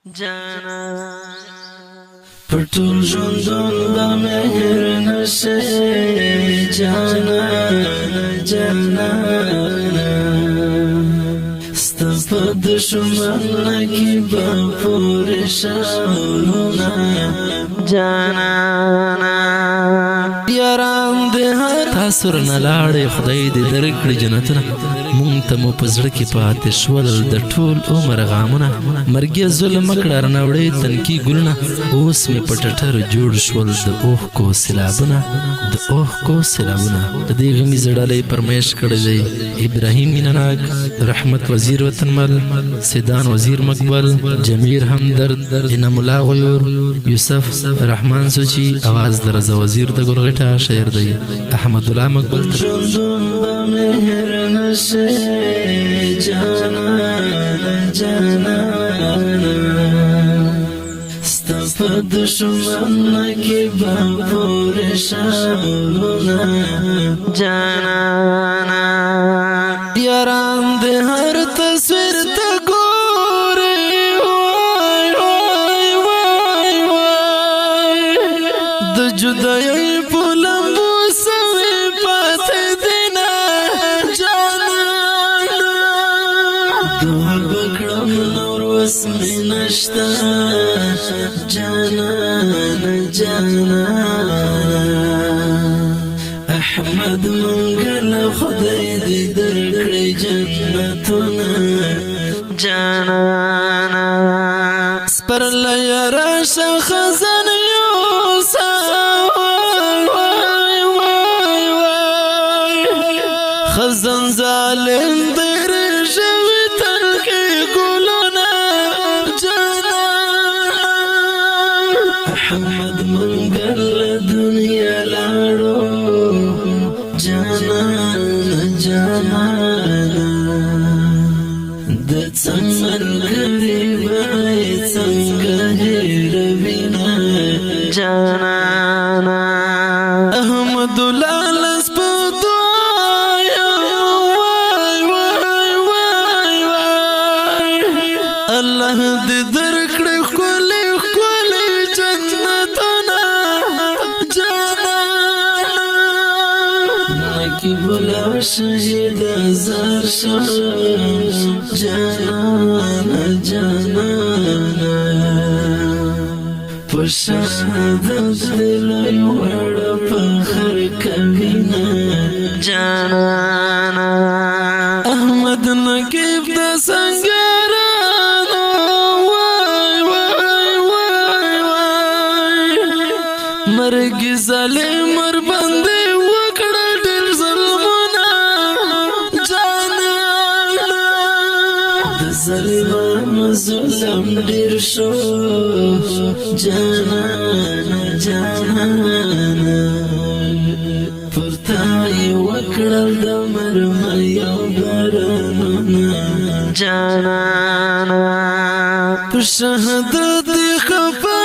جانا پټول ژوندون به مهر نشي جانا جانا ستفد شمال کی با پور شاولونا جانا یاران دې هر تاسو رانه لاړې خدای دې درکړي جنتونه مونږ ته مو په زړه کې پاتې شول د ټول عمر غامونه مرګي ظلم کړه رانه وړې تنکي ګلونه اوس مې په ټټر جوړ شول د اوښکو سیلابونه د اوښکو سیلابونه د دې غمي زړلې پرمیش کړی دی ابراهیم مینناک رحمت وزیر وطنمل سیدان وزیر مقبل جمیر همدرد انم الله غیور یوسف رحمان سوچی आवाज درزه وزیر د ګورغټه شعر دی احمد الله مقبل ژوندون به مهر نشي جانا جانا ستفد شمال کی با پور شاولونا جانا یاران دې هر تصویر ته ګوري وای وای وای وای د جدای په لمبو سوي پاتې دینا جانا دعا وکړم نور وس مې نشته جانا جانا احمد منګل خدای دې درکړي جنتونه جانا سپر لیا راشه خزان یوسا وای وای وای خزان ظالم در شوی ترکی ګلونه جانا احمد منګل دنیا لاړو جانا جانا د څنګه غریب څنګه هیروینا جانا احمد الله سپدو وای وای وای وای الله دې درکړي خولي خولي جنتونه جانا کی بلا شهید زار شو جانا جانا پر شهادت دلوی وړ فخر کوینا جانا احمد نقیب د سنگرانو وای وای وای وای مرګ ظالم مر باندې ظلم ظلم ډیر شو جانا جانا پرتای وکړل د مرمایو بارانونه جانا په شهادت خفا